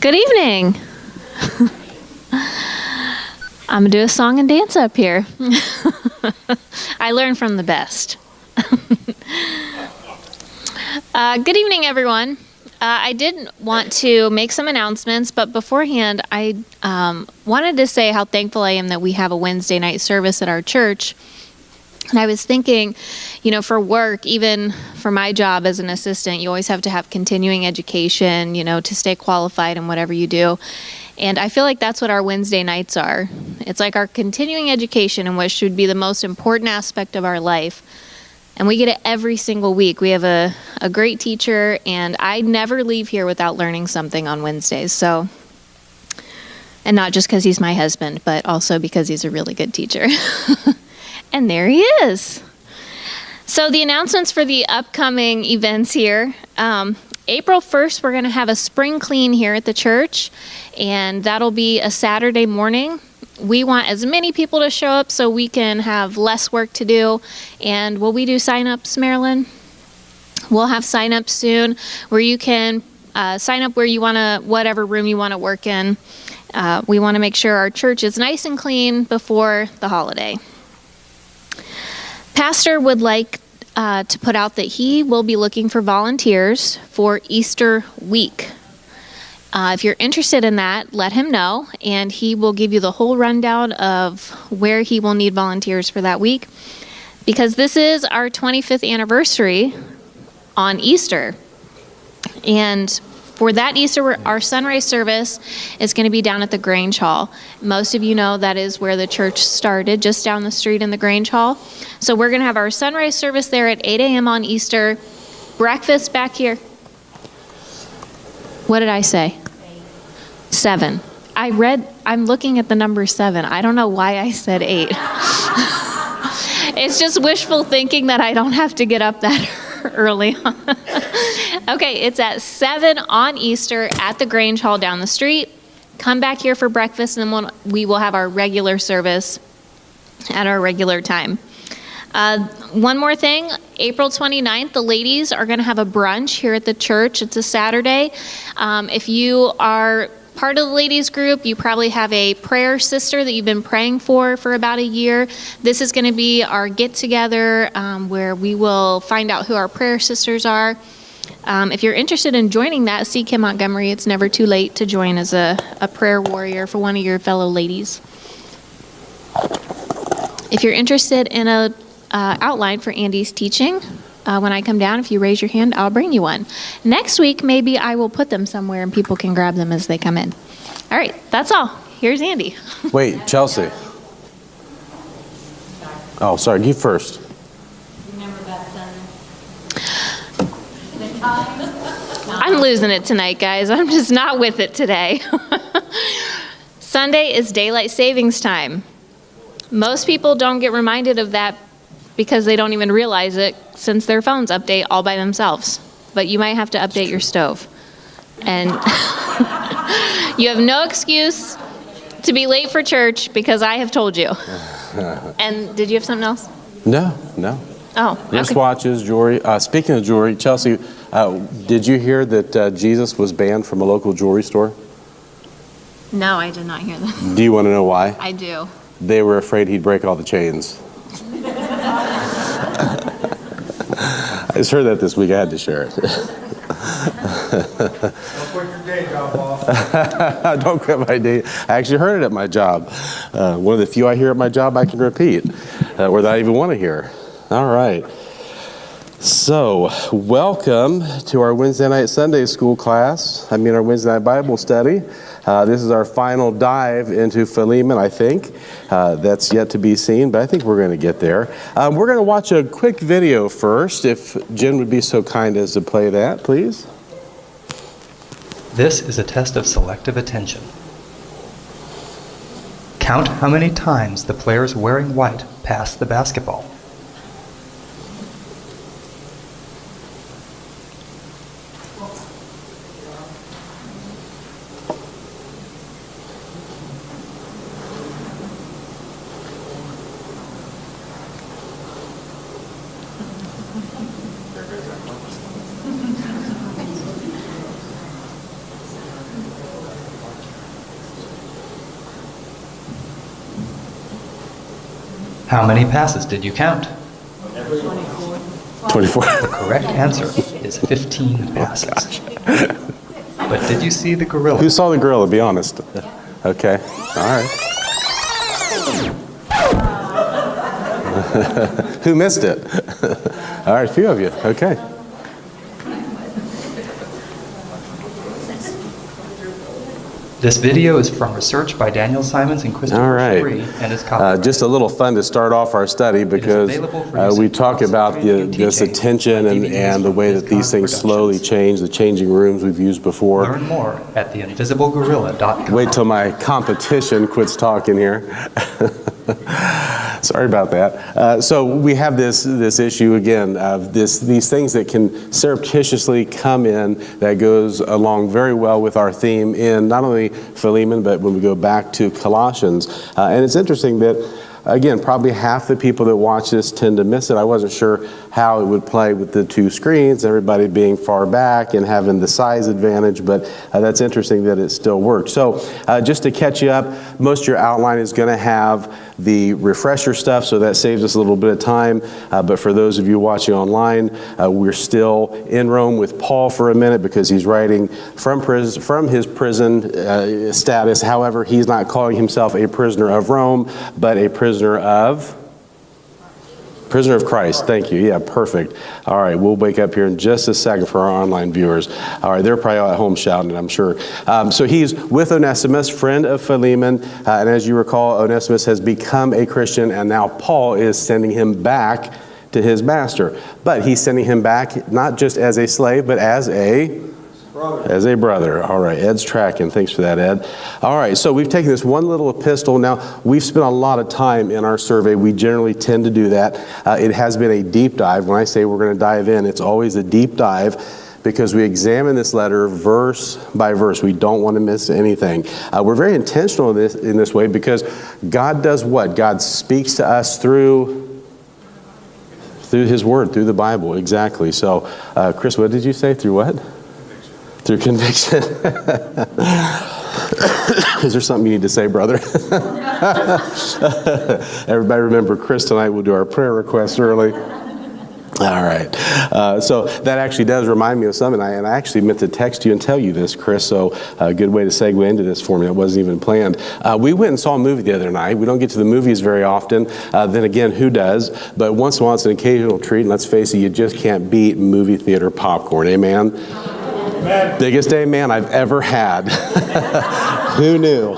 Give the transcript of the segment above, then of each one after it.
Good evening. I'm going to do a song and dance up here. I learned from the best. Good evening, everyone. I did want to make some announcements, but beforehand, I wanted to say how thankful I am that we have a Wednesday night service at our church. And I was thinking, for work, even for my job as an assistant, you always have to have continuing education, to stay qualified in whatever you do. And I feel like that's what our Wednesday nights are. It's like our continuing education, in which should be the most important aspect of our life. And we get it every single week. We have a great teacher, and I never leave here without learning something on Wednesdays. And not just because he's my husband, but also because he's a really good teacher. And there he is. So the announcements for the upcoming events here. April 1st, we're going to have a spring clean here at the church, and that'll be a Saturday morning. We want as many people to show up so we can have less work to do. And will we do sign-ups, Marilyn? We'll have sign-ups soon where you can sign up where you want to, whatever room you want to work in. We want to make sure our church is nice and clean before the holiday. Pastor would like to put out that he will be looking for volunteers for Easter week. If you're interested in that, let him know, and he will give you the whole rundown of where he will need volunteers for that week, because this is our 25th anniversary on Easter. And for that Easter, our sunrise service is going to be down at the Grange Hall. Most of you know that is where the church started, just down the street in the Grange Hall. So we're going to have our sunrise service there at 8 a.m. on Easter. Breakfast back here. What did I say? 7. I'm looking at the number 7. I don't know why I said 8. It's just wishful thinking that I don't have to get up that early. Okay, it's at 7 on Easter at the Grange Hall down the street. Come back here for breakfast, and then we will have our regular service at our regular time. One more thing, April 29th, the ladies are going to have a brunch here at the church. It's a Saturday. If you are part of the ladies group, you probably have a prayer sister that you've been praying for about a year. This is going to be our get-together where we will find out who our prayer sisters are. If you're interested in joining that, see Kim Montgomery. It's never too late to join as a prayer warrior for one of your fellow ladies. If you're interested in a outline for Andy's teaching, when I come down, if you raise your hand, I'll bring you one. Next week, maybe I will put them somewhere and people can grab them as they come in. All right, that's all. Here's Andy. Wait, Chelsea. Oh, sorry, you first. Remember that I'm losing it tonight, guys. I'm just not with it today. Sunday is daylight savings time. Most people don't get reminded of that because they don't even realize it, since their phones update all by themselves. But you might have to update your stove. And you have no excuse to be late for church because I have told you. And did you have something else? No. Oh, okay. Wristwatches, jewelry. Speaking of jewelry, Chelsea, did you hear that Jesus was banned from a local jewelry store? No, I did not hear that. Do you want to know why? I do. They were afraid he'd break all the chains. I just heard that this week. I had to share it. Don't quit your day job, boss. Don't quit my day. I actually heard it at my job. One of the few I hear at my job I can repeat, or that I even want to hear. All right. So, welcome to our Wednesday night Sunday school class. Our Wednesday night Bible study. This is our final dive into Philemon, I think. That's yet to be seen, but I think we're going to get there. We're going to watch a quick video first. If Jen would be so kind as to play that, please. This is a test of selective attention. Count how many times the players wearing white pass the basketball. How many passes did you count? 24. The correct answer is 15 passes. But did you see the gorilla? Who saw the gorilla, be honest? Okay, all right. Who missed it? All right, a few of you, okay. This video is from research by Daniel Simons and All Christopher right. Shree and is copyrighted. Just a little fun to start off our study because available for use we in talk talks, about training, this and attention teaching and the way that these things slowly change, the changing rooms we've used before. Learn more at theinvisiblegorilla.com. Wait till my competition quits talking here. Sorry about that. So we have this issue again of these things that can surreptitiously come in that goes along very well with our theme in not only Philemon, but when we go back to Colossians. And it's interesting that, again, probably half the people that watch this tend to miss it. I wasn't sure how it would play with the two screens, everybody being far back and having the size advantage, but that's interesting that it still worked. So just to catch you up, most of your outline is going to have the refresher stuff, so that saves us a little bit of time. But for those of you watching online, we're still in Rome with Paul for a minute because he's writing from his prison status. However, he's not calling himself a prisoner of Rome, but a prisoner of Christ. Thank you. Yeah, perfect. All right, we'll wake up here in just a second for our online viewers. All right, they're probably all at home shouting it, I'm sure. So he's with Onesimus, friend of Philemon, and as you recall, Onesimus has become a Christian, and now Paul is sending him back to his master. But he's sending him back not just as a slave, but as a brother. All right, Ed's tracking. Thanks for that, Ed. All right, so we've taken this one little epistle. Now, we've spent a lot of time in our survey. We generally tend to do that. It has been a deep dive. When I say we're going to dive in, it's always a deep dive because we examine this letter verse by verse. We don't want to miss anything. We're very intentional in this way because God does what? God speaks to us through His Word, through the Bible. Exactly. So, Chris, what did you say? Through what? Through conviction. Is there something you need to say, brother? Everybody remember Chris tonight will do our prayer requests early. All right. So that actually does remind me of something. And I actually meant to text you and tell you this, Chris. So a good way to segue into this for me. It wasn't even planned. We went and saw a movie the other night. We don't get to the movies very often. Then again, who does? But once in a while, it's an occasional treat. And let's face it, you just can't beat movie theater popcorn. Amen? Amen. Biggest amen I've ever had. Who knew?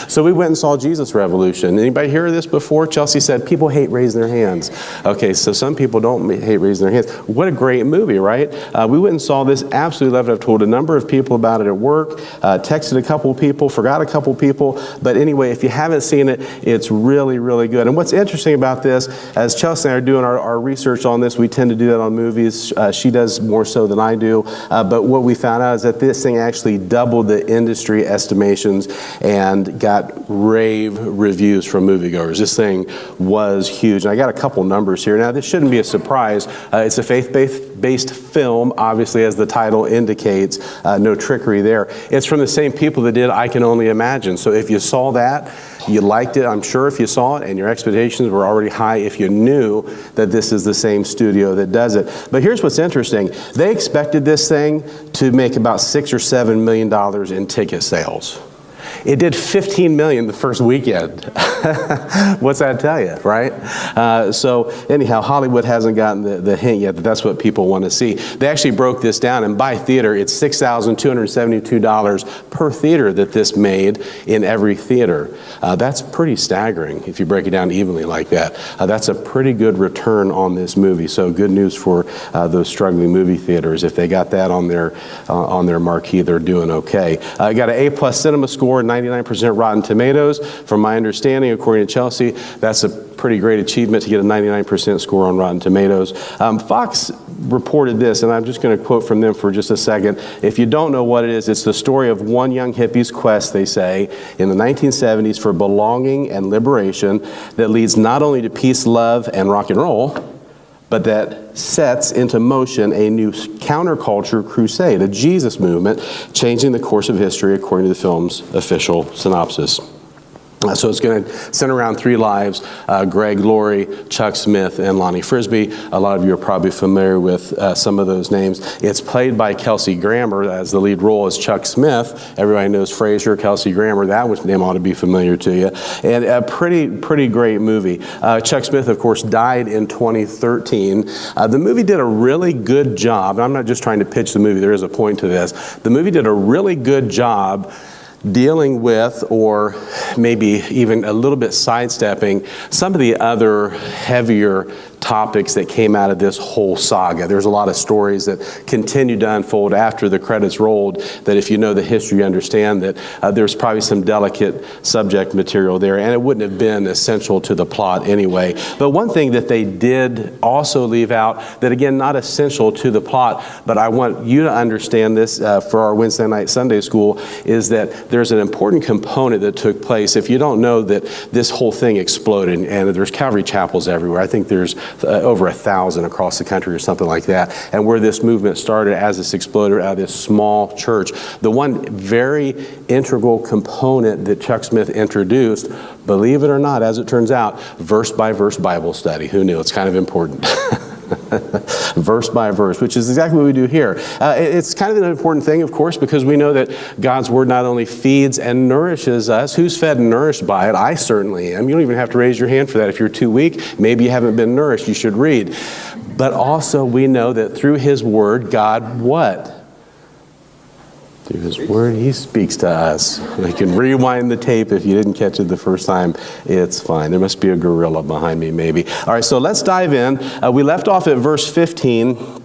So we went and saw Jesus Revolution. Anybody hear of this before? Chelsea said people hate raising their hands. Okay, so some people don't hate raising their hands. What a great movie, right? We went and saw this. Absolutely loved it. I've told a number of people about it at work, texted a couple people, forgot a couple people. But anyway, if you haven't seen it, it's really, really good. And what's interesting about this, as Chelsea and I are doing our research on this, we tend to do that on movies. She does more so than I do. But what we found out is that this thing actually doubled the industry estimations and got rave reviews from moviegoers. This thing was huge. And I got a couple numbers here. Now, this shouldn't be a surprise. It's a faith-based film, obviously, as the title indicates. No trickery there. It's from the same people that did I Can Only Imagine. So if you saw that, you liked it, I'm sure, if you saw it, and your expectations were already high if you knew that this is the same studio that does it. But here's what's interesting. They expected this thing to make about $6 or $7 million in ticket sales. It did $15 million the first weekend. What's that tell you, right? So anyhow, Hollywood hasn't gotten the hint yet that that's what people want to see. They actually broke this down, and by theater, it's $6,272 per theater that this made in every theater. That's pretty staggering if you break it down evenly like that. That's a pretty good return on this movie. So good news for those struggling movie theaters. If they got that on their marquee, they're doing okay. I got an A+ cinema score, 99% Rotten Tomatoes. From my understanding, according to Chelsea, that's a pretty great achievement to get a 99% score on Rotten Tomatoes. Fox reported this, and I'm just going to quote from them for just a second. If you don't know what it is, it's the story of one young hippie's quest, they say, in the 1970s for belonging and liberation that leads not only to peace, love, and rock and roll, but that sets into motion a new counterculture crusade, a Jesus movement, changing the course of history according to the film's official synopsis. So it's going to center around three lives, Greg Laurie, Chuck Smith, and Lonnie Frisbee. A lot of you are probably familiar with some of those names. It's played by Kelsey Grammer as the lead role as Chuck Smith. Everybody knows Frasier, Kelsey Grammer. That name ought to be familiar to you. And a pretty great movie. Chuck Smith, of course, died in 2013. The movie did a really good job. And I'm not just trying to pitch the movie. There is a point to this. The movie did a really good job dealing with, or maybe even a little bit sidestepping, some of the other heavier topics that came out of this whole saga. There's a lot of stories that continued to unfold after the credits rolled that if you know the history, you understand that there's probably some delicate subject material there, and it wouldn't have been essential to the plot anyway. But one thing that they did also leave out, that again, not essential to the plot, but I want you to understand this for our Wednesday night Sunday school, is that there's an important component that took place. If you don't know that this whole thing exploded, and there's Calvary chapels everywhere. I think there's over 1,000 across the country or something like that. And where this movement started as this exploded out of this small church, the one very integral component that Chuck Smith introduced, believe it or not, as it turns out, verse by verse Bible study. Who knew? It's kind of important. Verse by verse, which is exactly what we do here. It's kind of an important thing, of course, because we know that God's Word not only feeds and nourishes us. Who's fed and nourished by it? I certainly am. You don't even have to raise your hand for that. If you're too weak, maybe you haven't been nourished, you should read. But also we know that through His Word, God what? Through His Word, He speaks to us. You can rewind the tape if you didn't catch it the first time. It's fine. There must be a gorilla behind me, maybe. All right, so let's dive in. We left off at verse 15.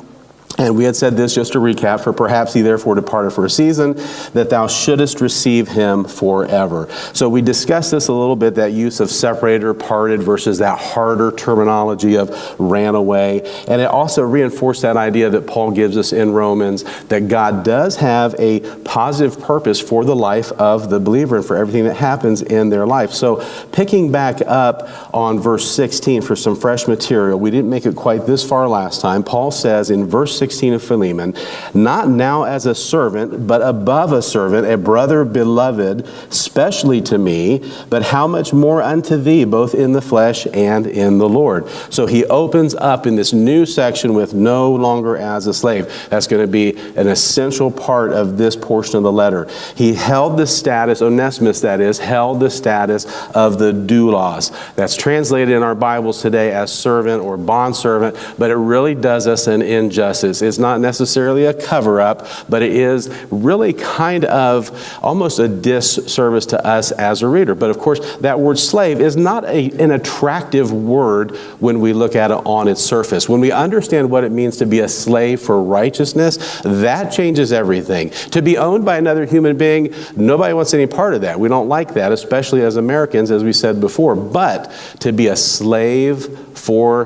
And we had said this, just to recap, for perhaps he therefore departed for a season, that thou shouldest receive him forever. So we discussed this a little bit, that use of separated or parted versus that harder terminology of ran away. And it also reinforced that idea that Paul gives us in Romans, that God does have a positive purpose for the life of the believer and for everything that happens in their life. So picking back up on verse 16 for some fresh material, we didn't make it quite this far last time. Paul says in verse 16 of Philemon, not now as a servant, but above a servant, a brother beloved, specially to me, but how much more unto thee, both in the flesh and in the Lord. So he opens up in this new section with no longer as a slave. That's going to be an essential part of this portion of the letter. He held the status, Onesimus that is, held the status of the doulos. That's translated in our Bibles today as servant or bondservant, but it really does us an injustice. It's not necessarily a cover-up, but it is really kind of almost a disservice to us as a reader. But of course, that word slave is not an attractive word when we look at it on its surface. When we understand what it means to be a slave for righteousness, that changes everything. To be owned by another human being, nobody wants any part of that. We don't like that, especially as Americans, as we said before. But to be a slave for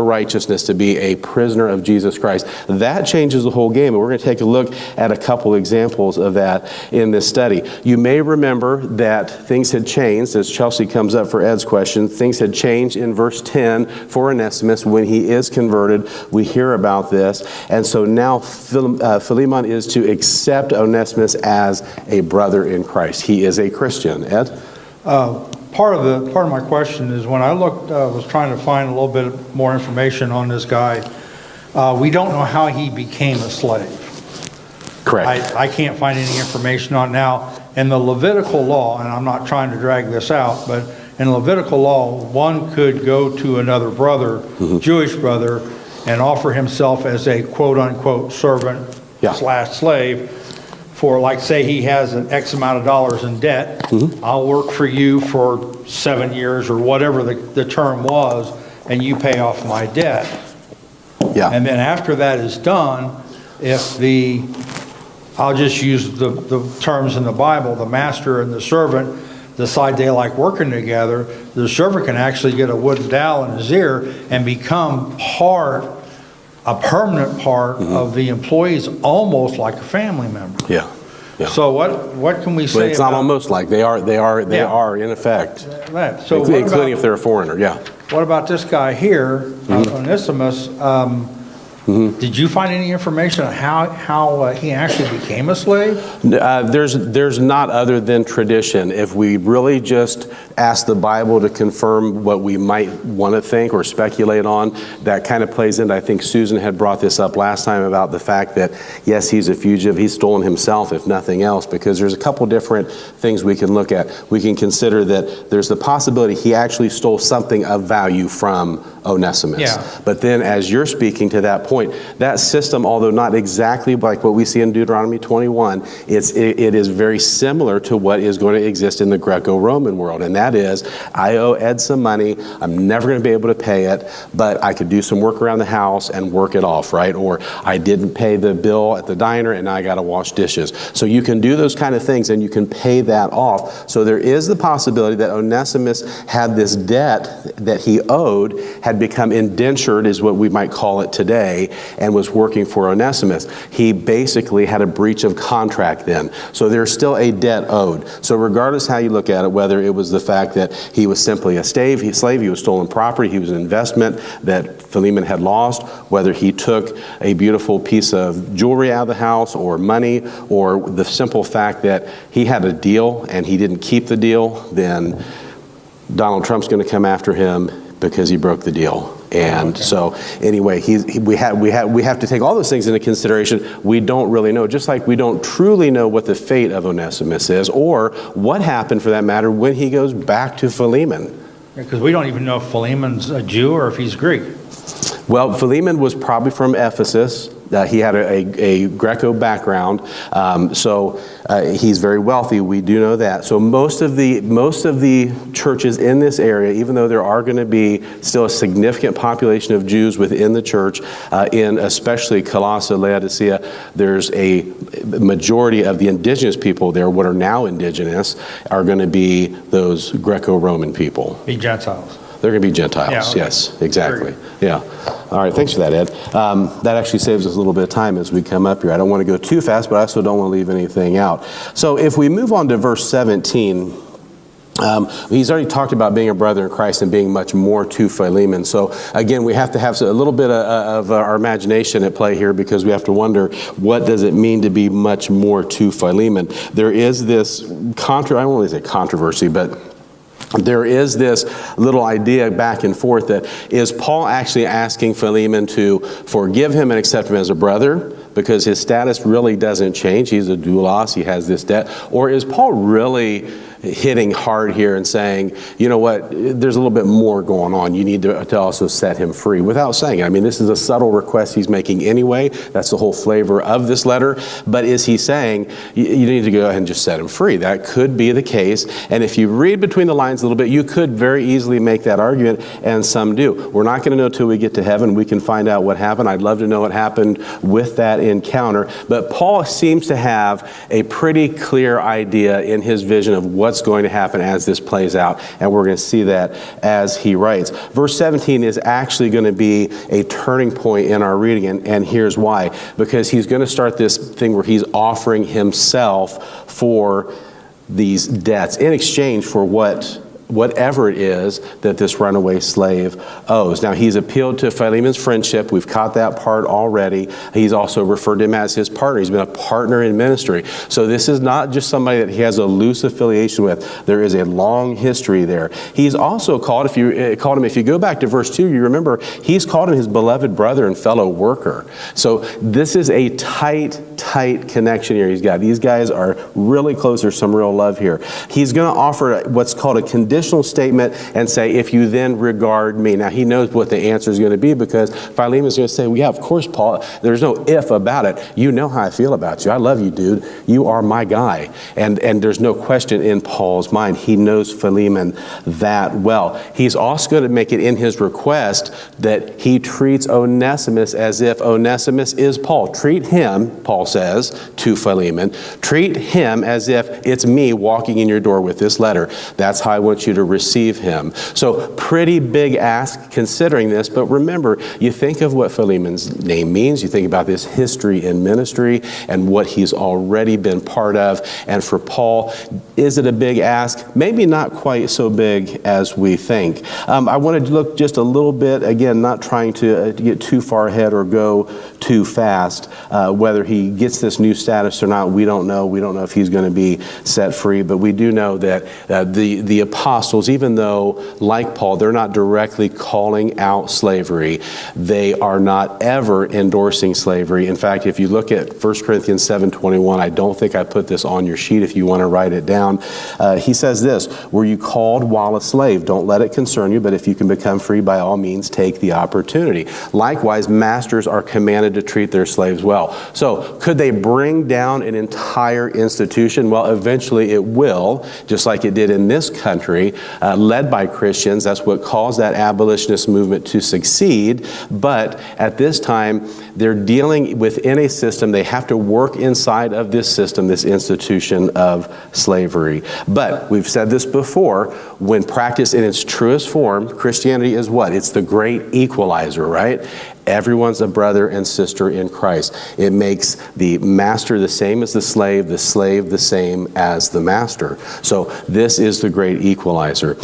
righteousness, to be a prisoner of Jesus Christ, that changes the whole game. And we're going to take a look at a couple examples of that in this study. You may remember that things had changed, as Chelsea comes up for Ed's question. Things had changed in verse 10 for Onesimus. When he is converted, we hear about this. And so now Philemon is to accept Onesimus as a brother in Christ. He is a Christian. Ed? Part of my question is, when I was trying to find a little bit more information on this guy, we don't know how he became a slave. Correct. I can't find any information on it now. In the Levitical law, and I'm not trying to drag this out, but in Levitical law, one could go to another brother, Jewish brother, and offer himself as a quote-unquote servant / slave for, like, say he has an X amount of dollars in debt. I'll work for you for 7 years or whatever the term was, and you pay off my debt. Yeah. And then after that is done, if I'll just use the terms in the Bible, the master and the servant decide they like working together, the servant can actually get a wooden dowel in his ear and become a permanent part of the employees, almost like a family member. Yeah. So what can we say? But it's not almost like they are in effect. Right. So including if they're a foreigner. Yeah. What about this guy here, Onesimus? Did you find any information on how he actually became a slave? There's not, other than tradition. If we really just ask the Bible to confirm what we might want to think or speculate on, that kind of plays into, I think Susan had brought this up last time about the fact that, yes, he's a fugitive. He's stolen himself, if nothing else, because there's a couple different things we can look at. We can consider that there's the possibility he actually stole something of value from Onesimus. Yeah. But then as you're speaking to that point, that system, although not exactly like what we see in Deuteronomy 21, it is very similar to what is going to exist in the Greco-Roman world. And that is, I owe Ed some money, I'm never going to be able to pay it, but I could do some work around the house and work it off, right? Or I didn't pay the bill at the diner and now I got to wash dishes. So you can do those kind of things and you can pay that off. So there is the possibility that Onesimus had this debt that he owed, had become indentured, is what we might call it today, and was working for Onesimus. He basically had a breach of contract then. So there's still a debt owed. So regardless how you look at it, whether it was the fact that he was simply a slave, he was stolen property, he was an investment that Philemon had lost, whether he took a beautiful piece of jewelry out of the house or money, or the simple fact that he had a deal and he didn't keep the deal, then Donald Trump's going to come after him because he broke the deal. And so anyway, we have to take all those things into consideration. We don't really know, just like we don't truly know what the fate of Onesimus is, or what happened for that matter when he goes back to Philemon. Because we don't even know if Philemon's a Jew or if he's Greek. Well, Philemon was probably from Ephesus. He had a Greco background, so he's very wealthy. We do know that. So most of the churches in this area, even though there are going to be still a significant population of Jews within the church, in especially Colossae, Laodicea, there's a majority of the indigenous people there, what are now indigenous, are going to be those Greco-Roman people. Be Gentiles. They're going to be Gentiles, Yeah, okay. Yes, exactly. Yeah. All right, thanks for that, Ed. That actually saves us a little bit of time as we come up here. I don't want to go too fast, but I also don't want to leave anything out. So if we move on to verse 17, he's already talked about being a brother in Christ and being much more to Philemon. So again, we have to have a little bit of our imagination at play here, because we have to wonder, what does it mean to be much more to Philemon? There is this I don't want to say controversy, but there is this little idea back and forth that, is Paul actually asking Philemon to forgive him and accept him as a brother because his status really doesn't change? He's a doulos, he has this debt. Or is Paul really hitting hard here and saying, you know what, there's a little bit more going on. You need to also set him free, without saying it. I mean, this is a subtle request he's making anyway. That's the whole flavor of this letter. But is he saying, you need to go ahead and just set him free? That could be the case. And if you read between the lines a little bit, you could very easily make that argument, and some do. We're not going to know till we get to heaven. We can find out what happened. I'd love to know what happened with that encounter. But Paul seems to have a pretty clear idea in his vision of what's going to happen as this plays out, and we're going to see that as he writes. Verse 17 is actually going to be a turning point in our reading, and here's why. Because he's going to start this thing where he's offering himself for these debts in exchange for whatever it is that this runaway slave owes. Now, he's appealed to Philemon's friendship. We've caught that part already. He's also referred to him as his partner. He's been a partner in ministry. So this is not just somebody that he has a loose affiliation with. There is a long history there. He's also called, if you go back to verse 2, you remember, he's called him his beloved brother and fellow worker. So this is a tight connection here he's got. These guys are really close. There's some real love here. He's going to offer what's called a conditional statement and say, if you then regard me. Now, he knows what the answer is going to be, because Philemon's going to say, well, yeah, of course, Paul, there's no if about it. You know how I feel about you. I love you, dude. You are my guy. And there's no question in Paul's mind. He knows Philemon that well. He's also going to make it in his request that he treats Onesimus as if Onesimus is Paul. Treat him, Paul says to Philemon, treat him as if it's me walking in your door with this letter. That's how I want want you to receive him. So pretty big ask considering this, but remember, you think of what Philemon's name means, you think about this history in ministry and what he's already been part of. And for Paul, is it a big ask? Maybe not quite so big as we think. I want to look just a little bit, again, not trying to get too far ahead or go too fast. Whether he gets this new status or not, we don't know. We don't know if he's going to be set free, but we do know that the apostles, even though, like Paul, they're not directly calling out slavery, they are not ever endorsing slavery. In fact, if you look at 1 Corinthians 7:21, I don't think I put this on your sheet if you want to write it down. He says this, were you called while a slave? Don't let it concern you, but if you can become free, by all means, take the opportunity. Likewise, masters are commanded to treat their slaves well. So could they bring down an entire institution? Well, eventually it will, just like it did in this country, led by Christians. That's what caused that abolitionist movement to succeed. But at this time, they're dealing within a system. They have to work inside of this system, this institution of slavery. But we've said this before, when practiced in its truest form, Christianity is what? It's the great equalizer, right? Everyone's a brother and sister in Christ. It makes the master the same as the slave the same as the master. So this is the great equalizer.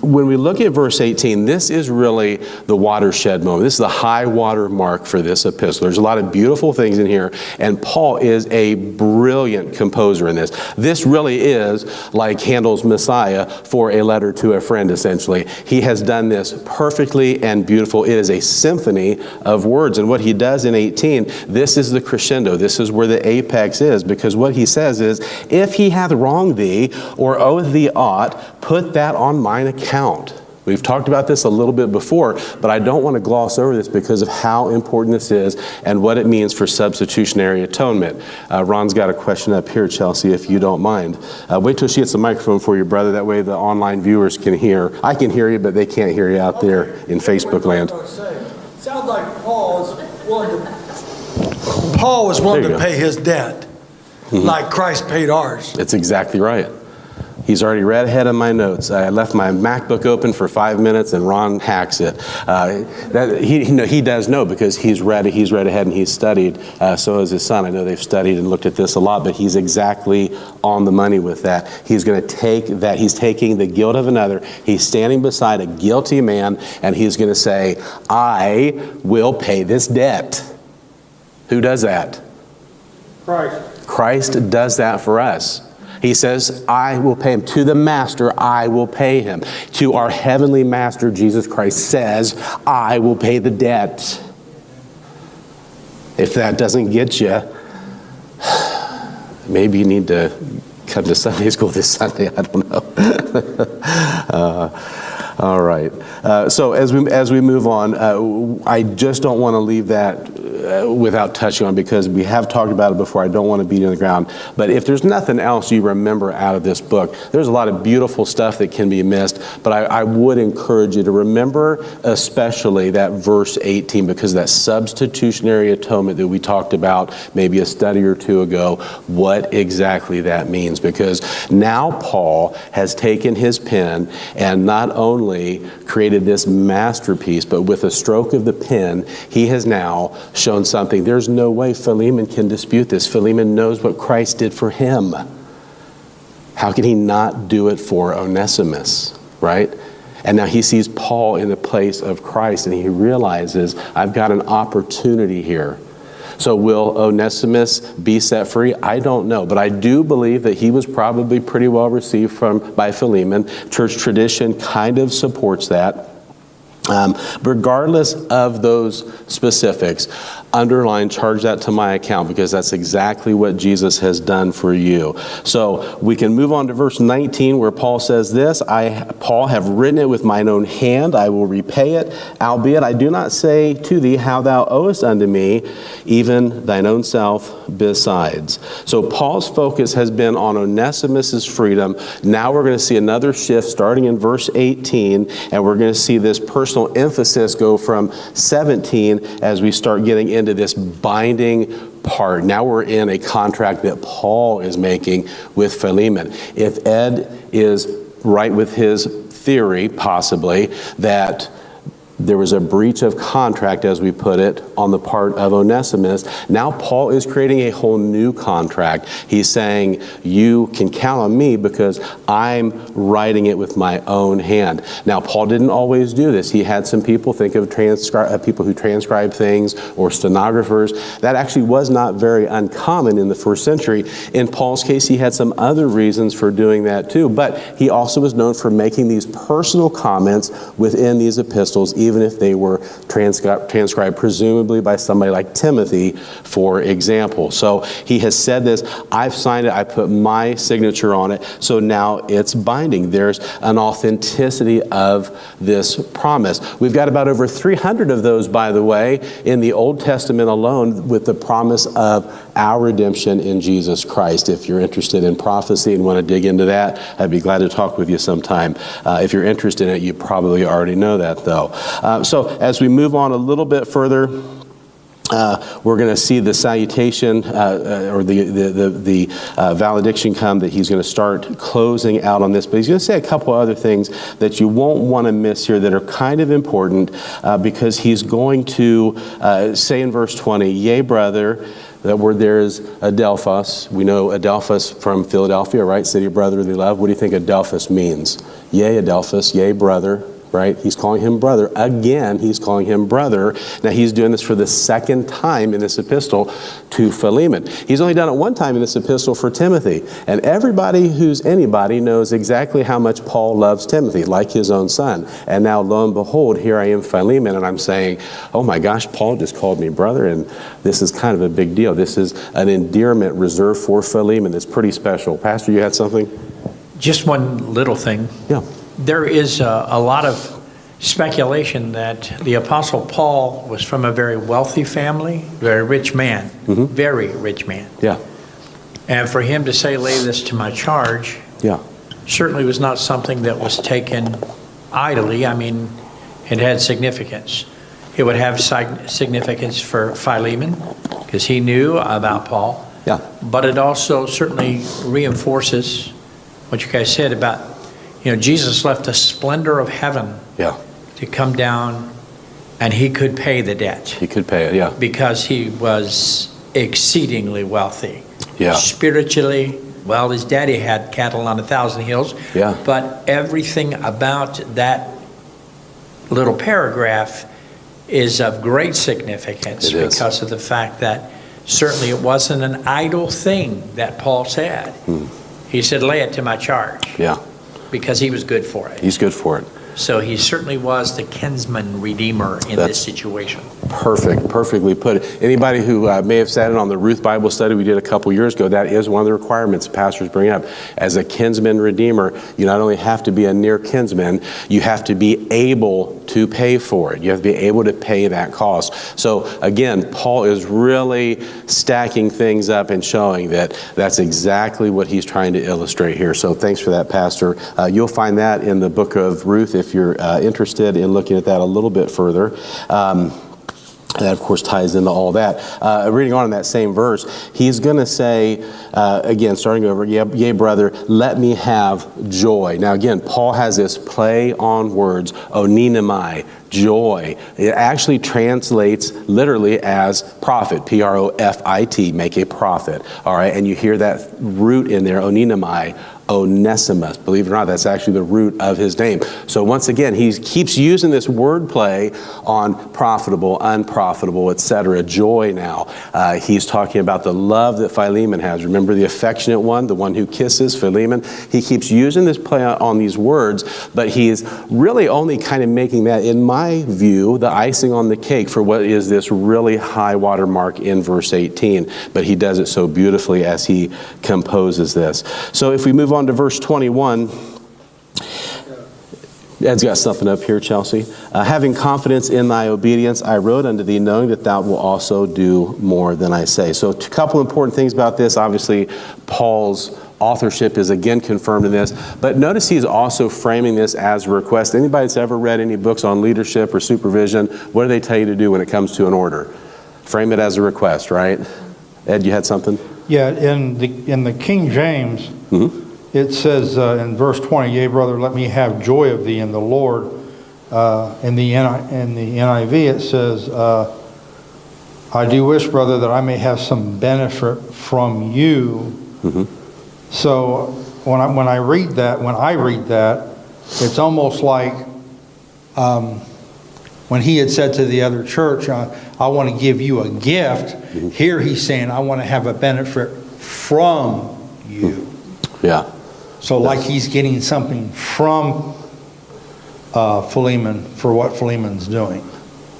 When we look at verse 18, this is really the watershed moment. This is the high water mark for this epistle. There's a lot of beautiful things in here, and Paul is a brilliant composer in this. This really is like Handel's Messiah for a letter to a friend, essentially. He has done this perfectly and beautiful. It is a symphony of words. And what he does in 18, this is the crescendo. This is where the apex is, because what he says is, if he hath wronged thee or owed thee aught, put that on mine account. We've talked about this a little bit before, but I don't want to gloss over this because of how important this is and what it means for substitutionary atonement. Ron's got a question up here, Chelsea, if you don't mind. Wait till she gets the microphone for you, brother. That way the online viewers can hear. I can hear you, but they can't hear you out there in Facebook land. Sounds like Paul was willing to pay his debt, like Christ paid ours. That's exactly right. He's already read ahead of my notes. I left my MacBook open for 5 minutes, and Ron hacks it. He does know because he's read ahead and he's studied. So has his son. I know they've studied and looked at this a lot, but he's exactly on the money with that. He's going to take that. He's taking the guilt of another. He's standing beside a guilty man, and he's going to say, I will pay this debt. Who does that? Christ. Christ does that for us. He says, I will pay him. To the master, I will pay him. To our heavenly master, Jesus Christ says, I will pay the debt. If that doesn't get you, maybe you need to come to Sunday school this Sunday. I don't know. All right. So as we move on, I just don't want to leave that without touching on, because we have talked about it before. I don't want to beat it on the ground. But if there's nothing else you remember out of this book, there's a lot of beautiful stuff that can be missed. But I would encourage you to remember especially that verse 18, because that substitutionary atonement that we talked about maybe a study or two ago, what exactly that means. Because now Paul has taken his pen and not only created this masterpiece, but with a stroke of the pen, he has now shown something. There's no way Philemon can dispute this. Philemon knows what Christ did for him. How can he not do it for Onesimus, right? And now he sees Paul in the place of Christ, and he realizes, I've got an opportunity here. So will Onesimus be set free? I don't know, but I do believe that he was probably pretty well received by Philemon. Church tradition kind of supports that. Regardless of those specifics, underline, charge that to my account, because that's exactly what Jesus has done for you. So we can move on to verse 19, where Paul says this, Paul, have written it with mine own hand, I will repay it, albeit I do not say to thee how thou owest unto me, even thine own self besides. So Paul's focus has been on Onesimus's freedom. Now we're going to see another shift starting in verse 18, and we're going to see this personal emphasis go from 17 as we start getting into this binding part. Now we're in a contract that Paul is making with Philemon. If Ed is right with his theory, possibly, that there was a breach of contract, as we put it, on the part of Onesimus. Now Paul is creating a whole new contract. He's saying, you can count on me because I'm writing it with my own hand. Now, Paul didn't always do this. He had some people, think of people who transcribe things, or stenographers. That actually was not very uncommon in the first century. In Paul's case, he had some other reasons for doing that too, but he also was known for making these personal comments within these epistles, even if they were transcribed presumably by somebody like Timothy, for example. So he has said this, I've signed it, I put my signature on it, so now it's binding. There's an authenticity of this promise. We've got about over 300 of those, by the way, in the Old Testament alone, with the promise of our redemption in Jesus Christ. If you're interested in prophecy and want to dig into that, I'd be glad to talk with you sometime. If you're interested in it, you probably already know that, though. So as we move on a little bit further, we're going to see the salutation or the valediction come, that he's going to start closing out on this. But he's going to say a couple other things that you won't want to miss here that are kind of important, because he's going to say in verse 20, yea, brother. That word there is adelphos. We know adelphos from Philadelphia, right? City of brotherly love. What do you think adelphos means? Yea, adelphos, yea, brother. Right? He's calling him brother. Again, he's calling him brother. Now, he's doing this for the second time in this epistle to Philemon. He's only done it one time in this epistle for Timothy. And everybody who's anybody knows exactly how much Paul loves Timothy, like his own son. And now, lo and behold, here I am, Philemon, and I'm saying, oh my gosh, Paul just called me brother, and this is kind of a big deal. This is an endearment reserved for Philemon that's pretty special. Pastor, you had something? Just one little thing. Yeah. There is a lot of speculation that the Apostle Paul was from a very wealthy family, very rich man, very rich man. Yeah. And for him to say, lay this to my charge, Yeah. certainly was not something that was taken idly. I mean, it had significance. It would have significance for Philemon, because he knew about Paul. Yeah. But it also certainly reinforces what you guys said about, Jesus left the splendor of heaven Yeah. to come down, and he could pay the debt He could pay it. Yeah. because he was exceedingly wealthy. Yeah. Spiritually, well, his daddy had cattle on 1,000 hills. Yeah. But everything about that little paragraph is of great significance It is. because of the fact that certainly it wasn't an idle thing that Paul said. He said, lay it to my charge, Yeah. because he was good for it. He's good for it. So he certainly was the kinsman redeemer in That's- this situation. Perfect, perfectly put. Anybody who may have sat in on the Ruth Bible study we did a couple years ago, that is one of the requirements pastors bring up. As a kinsman redeemer, you not only have to be a near kinsman, you have to be able to pay for it. You have to be able to pay that cost. So again, Paul is really stacking things up and showing that that's exactly what he's trying to illustrate here. So thanks for that, Pastor. You'll find that in the book of Ruth if you're interested in looking at that a little bit further. That, of course, ties into all that. Reading on in that same verse, he's going to say, again, starting over, yea, brother, let me have joy. Now, again, Paul has this play on words, onenimai, joy. It actually translates literally as profit, P-R-O-F-I-T, make a profit. All right, and you hear that root in there, onenimai, Onesimus. Believe it or not, that's actually the root of his name. So once again, he keeps using this word play on profitable, unprofitable, etc. Joy now. He's talking about the love that Philemon has. Remember the affectionate one, the one who kisses, Philemon? He keeps using this play on these words, but he is really only kind of making that, in my view, the icing on the cake for what is this really high water mark in verse 18. But he does it so beautifully as he composes this. So if we move on to verse 21, Ed's got something up here, Chelsea. Having confidence in thy obedience, I wrote unto thee, knowing that thou wilt also do more than I say. So a couple important things about this. Obviously, Paul's authorship is again confirmed in this, but notice he's also framing this as a request. Anybody that's ever read any books on leadership or supervision, what do they tell you to do when it comes to an order? Frame it as a request, right? Ed, you had something? Yeah, in the King James, it says in verse 20, yea, brother, let me have joy of thee in the Lord. In the NIV, it says, I do wish, brother, that I may have some benefit from you. So when I read that, it's almost like when he had said to the other church, I want to give you a gift. Here he's saying, I want to have a benefit from you. Yeah. So like he's getting something from Philemon for what Philemon's doing.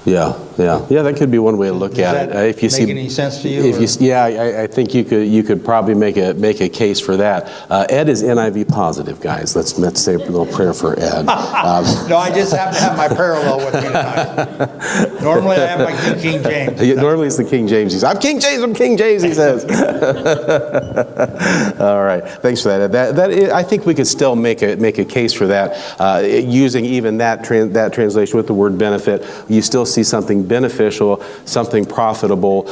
Yeah, that could be one way to look at it. Does that make any sense to you? I think you could probably make a case for that. Ed is NIV positive, guys. Let's say a little prayer for Ed. No, I just happen to have my parallel with me tonight. Normally I have my King James. Normally it's the King James. I'm King James, he says. All right, thanks for that. I think we could still make a case for that. Using even that translation with the word benefit, you still see something beneficial, something profitable.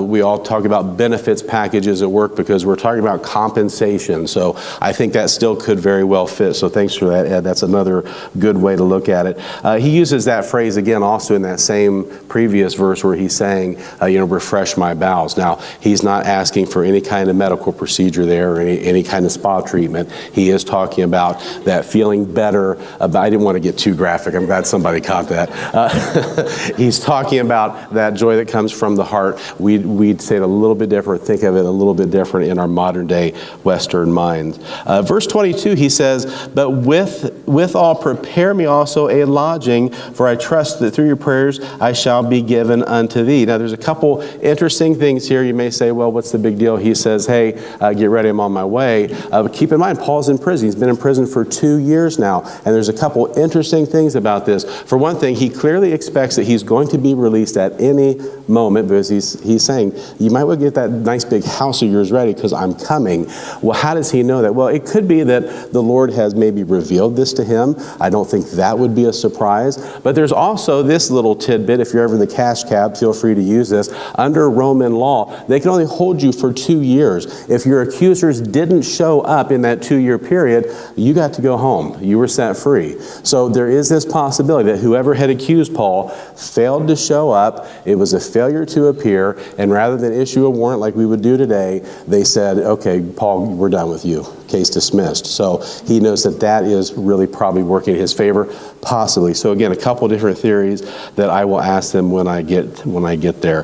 We all talk about benefits packages at work because we're talking about compensation. So I think that still could very well fit. So thanks for that, Ed. That's another good way to look at it. He uses that phrase again also in that same previous verse where he's saying, refresh my bowels. Now, he's not asking for any kind of medical procedure there or any kind of spa treatment. He is talking about that feeling better. I didn't want to get too graphic. I'm glad somebody caught that. He's talking about that joy that comes from the heart. We'd say it a little bit different, think of it a little bit different in our modern day Western minds. Verse 22, he says, but withal prepare me also a lodging, for I trust that through your prayers I shall be given unto thee. Now there's a couple interesting things here. You may say, well, what's the big deal? He says, hey, get ready, I'm on my way. But keep in mind, Paul's in prison. He's been in prison for 2 years now. And there's a couple interesting things about this. For one thing, he clearly expects that he's going to be released at any moment because he's saying, you might well get that nice big house of yours ready because I'm coming. Well, how does he know that? Well, it could be that the Lord has maybe revealed this to him. I don't think that would be a surprise. But there's also this little tidbit. If you're ever in the cash cab, feel free to use this. Under Roman law, they can only hold you for 2 years. If your accusers didn't show up in that 2-year period, you got to go home. You were set free. So there is this possibility that whoever had accused Paul failed to show up. It was a failure to appear. And rather than issue a warrant like we would do today, they said, okay, Paul, we're done with you. Case dismissed. So he knows that is really probably working in his favor, possibly. So again, a couple different theories that I will ask them when I get there.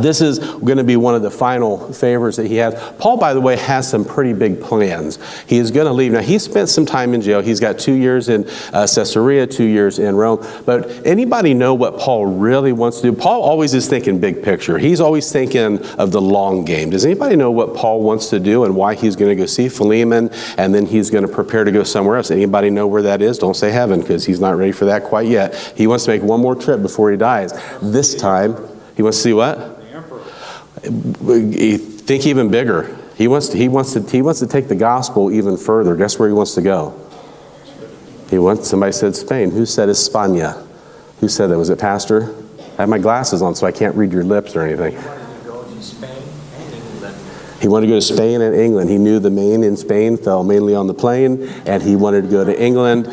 This is going to be one of the final favors that he has. Paul, by the way, has some pretty big plans. He is going to leave. Now, he spent some time in jail. He's got 2 years in Caesarea, 2 years in Rome. But anybody know what Paul really wants to do? Paul always is thinking big picture. He's always thinking of the long game. Does anybody know what Paul wants to do and why he's going to go see Philemon and then he's going to prepare to go somewhere else? Anybody know where that is? Don't say heaven because he's not ready for that quite yet. He wants to make one more trip before he dies. This time, he wants to see what? Think even bigger. He wants to take the gospel even further. Guess where he wants to go? Somebody said Spain. Who said España? Who said that? Was it Pastor? I have my glasses on so I can't read your lips or anything. He wanted to go to Spain and England. He knew the Maine in Spain fell mainly on the plain, and he wanted to go to England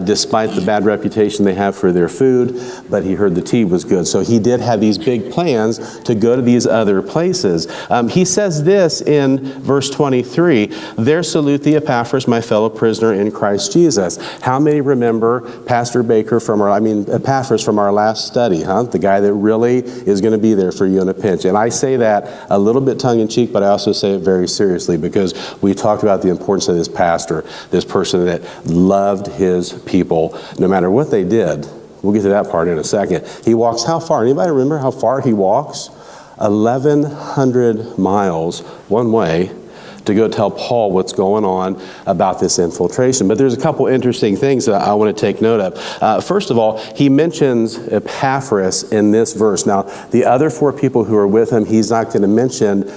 despite the bad reputation they have for their food, but he heard the tea was good. So he did have these big plans to go to these other places. He says this in verse 23, there salute thee Epaphras, my fellow prisoner in Christ Jesus. How many remember Pastor Baker Epaphras from our last study, huh? The guy that really is going to be there for you in a pinch. And I say that a little bit tongue-in-cheek, but I also say it very seriously because we talked about the importance of this pastor, this person that loved his people no matter what they did. We'll get to that part in a second. He walks how far? Anybody remember how far he walks? 1,100 miles one way to go tell Paul what's going on about this infiltration. But there's a couple interesting things that I want to take note of. First of all, he mentions Epaphras in this verse. Now, the other 4 people who are with him, he's not going to mention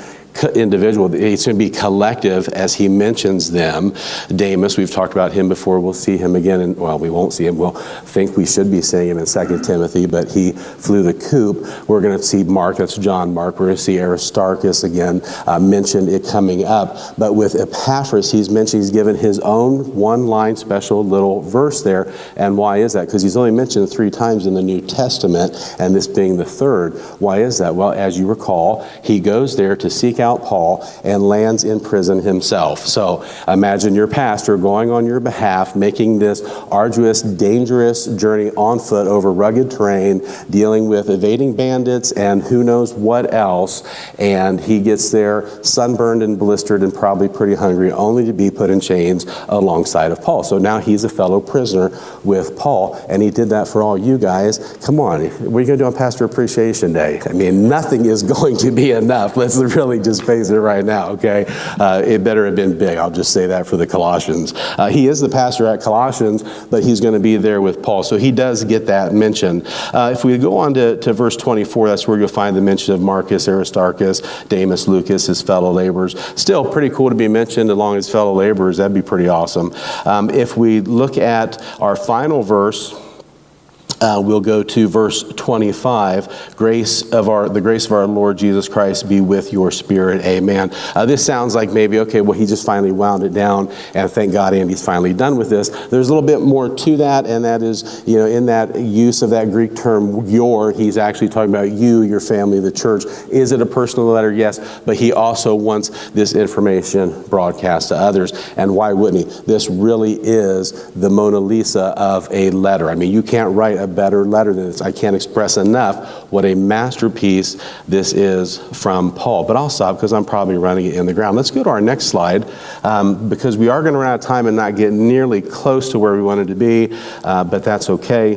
individual. It's going to be collective as he mentions them. Demas, we've talked about him before. We'll see him again. And well, we won't see him. We'll think we should be seeing him in 2 Timothy, but he flew the coop. We're going to see Mark. That's John Mark. We're going to see Aristarchus again, mentioned it coming up. But with Epaphras, he's mentioned, he's given his own one-line special little verse there. And why is that? Because he's only mentioned 3 times in the New Testament, and this being the 3rd. Why is that? Well, as you recall, he goes there to seek out Paul and lands in prison himself. So imagine your pastor going on your behalf, making this arduous, dangerous journey on foot over rugged terrain, dealing with evading bandits and who knows what else. And he gets there sunburned and blistered and probably pretty hungry, only to be put in chains alongside of Paul. So now he's a fellow prisoner with Paul, and he did that for all you guys. Come on, what are you going to do on Pastor Appreciation Day? I mean, nothing is going to be enough. Let's really just face it right now, okay? It better have been big. I'll just say that for the Colossians. He is the pastor at Colossians, but he's going to be there with Paul. So he does get that mention. If we go on to verse 24, that's where you'll find the mention of Marcus, Aristarchus, Demas, Lucas, his fellow laborers. Still pretty cool to be mentioned along his fellow laborers. That'd be pretty awesome. If we look at our final verse, we'll go to verse 25. The grace of our Lord Jesus Christ be with your spirit. Amen. This sounds like maybe, okay, well, he just finally wound it down, and thank God Andy's finally done with this. There's a little bit more to that, and that is, in that use of that Greek term, your, he's actually talking about you, your family, the church. Is it a personal letter? Yes, but he also wants this information broadcast to others. And why wouldn't he? This really is the Mona Lisa of a letter. I mean, you can't write a better letter than this. I can't express enough what a masterpiece this is from Paul. But I'll stop because I'm probably running it in the ground. Let's go to our next slide because we are going to run out of time and not get nearly close to where we wanted to be, but that's okay.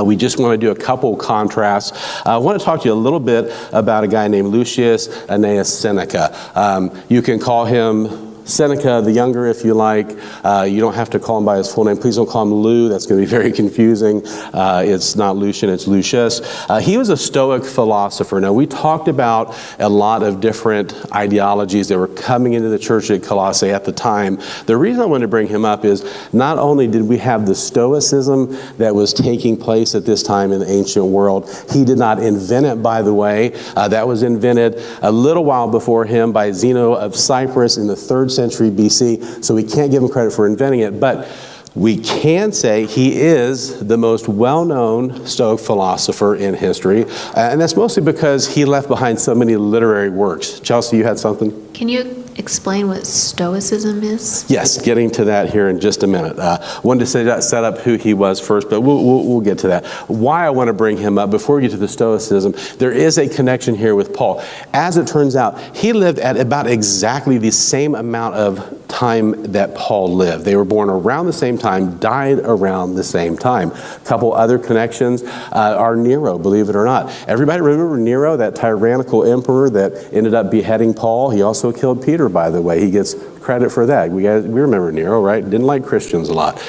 We just want to do a couple contrasts. I want to talk to you a little bit about a guy named Lucius Annaeus Seneca. You can call him Seneca the Younger, if you like. You don't have to call him by his full name. Please don't call him Lou. That's going to be very confusing. It's not Lucian, it's Lucius. He was a Stoic philosopher. Now, we talked about a lot of different ideologies that were coming into the church at Colossae at the time. The reason I wanted to bring him up is not only did we have the Stoicism that was taking place at this time in the ancient world, he did not invent it, by the way. That was invented a little while before him by Zeno of Cyprus in the 3rd century BC, so we can't give him credit for inventing it, but we can say he is the most well-known Stoic philosopher in history, and that's mostly because he left behind so many literary works. Chelsea, you had something? Can you explain what Stoicism is? Yes, getting to that here in just a minute. Wanted to set up who he was first, but we'll get to that. Why I want to bring him up, before we get to the Stoicism, there is a connection here with Paul. As it turns out, he lived at about exactly the same amount of time that Paul lived. They were born around the same time, died around the same time. A couple other connections are Nero, believe it or not. Everybody remember Nero, that tyrannical emperor that ended up beheading Paul? He also killed Peter, by the way. He gets credit for that. We remember Nero, right? Didn't like Christians a lot.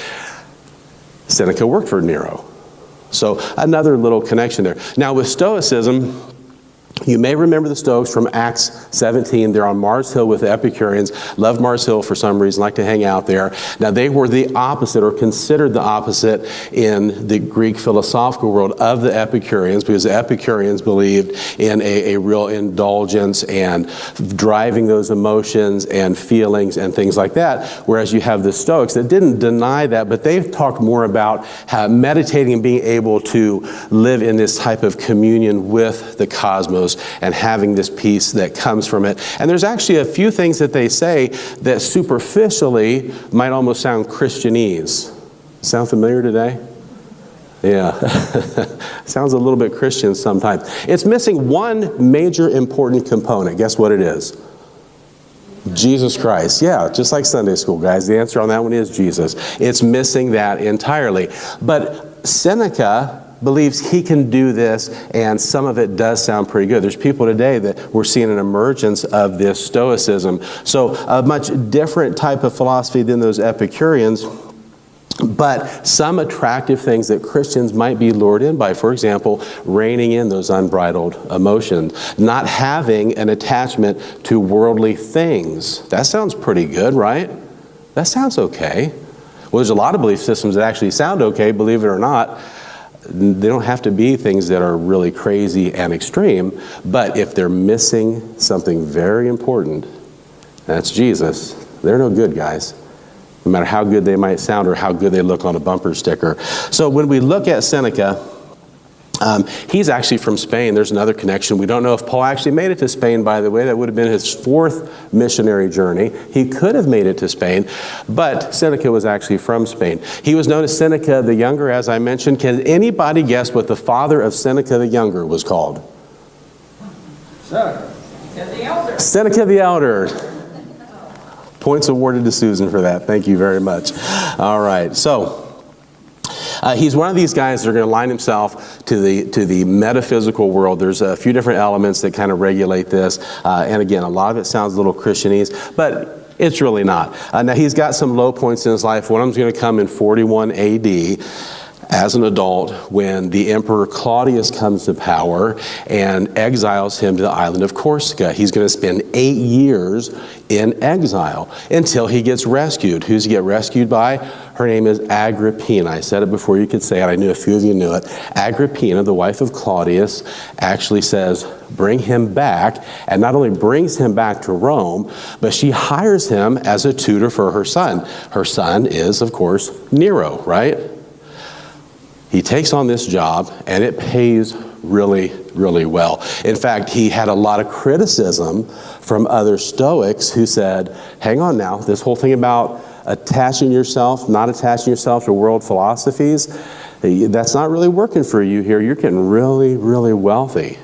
Seneca worked for Nero. So another little connection there. Now with Stoicism, you may remember the Stoics from Acts 17. They're on Mars Hill with the Epicureans. Love Mars Hill for some reason, like to hang out there. Now, they were the opposite, or considered the opposite, in the Greek philosophical world of the Epicureans, because the Epicureans believed in a real indulgence and driving those emotions and feelings and things like that, whereas you have the Stoics that didn't deny that, but they've talked more about how meditating and being able to live in this type of communion with the cosmos and having this peace that comes from it. And there's actually a few things that they say that superficially might almost sound Christianese. Sound familiar today? Yeah. Sounds a little bit Christian sometimes. It's missing one major important component. Guess what it is? Jesus Christ. Yeah, just like Sunday school, guys. The answer on that one is Jesus. It's missing that entirely. But Seneca believes he can do this, and some of it does sound pretty good. There's people today that we're seeing an emergence of this Stoicism. So a much different type of philosophy than those Epicureans. But some attractive things that Christians might be lured in by, for example, reining in those unbridled emotions, not having an attachment to worldly things. That sounds pretty good, right? That sounds okay. Well, there's a lot of belief systems that actually sound okay, believe it or not. They don't have to be things that are really crazy and extreme, but if they're missing something very important, that's Jesus, they're no good, guys. No matter how good they might sound or how good they look on a bumper sticker. So when we look at Seneca, he's actually from Spain. There's another connection. We don't know if Paul actually made it to Spain, by the way. That would have been his 4th missionary journey. He could have made it to Spain, but Seneca was actually from Spain. He was known as Seneca the Younger, as I mentioned. Can anybody guess what the father of Seneca the Younger was called? Seneca the Elder. Seneca the Elder. Points awarded to Susan for that. Thank you very much. All right, so he's one of these guys that are going to line himself to the metaphysical world. There's a few different elements that kind of regulate this, and again, a lot of it sounds a little Christianese, but it's really not. Now, he's got some low points in his life. One of them's going to come in 41 A.D., as an adult, when the Emperor Claudius comes to power and exiles him to the island of Corsica. He's going to spend 8 years in exile until he gets rescued. Who's he get rescued by? Her name is Agrippina. I said it before you could say it. I knew a few of you knew it. Agrippina, the wife of Claudius, actually says, bring him back, and not only brings him back to Rome, but she hires him as a tutor for her son. Her son is, of course, Nero, right? He takes on this job, and it pays really, really well. In fact, he had a lot of criticism from other Stoics who said, hang on now, this whole thing about attaching yourself, not attaching yourself to world philosophies, that's not really working for you here. You're getting really, really wealthy.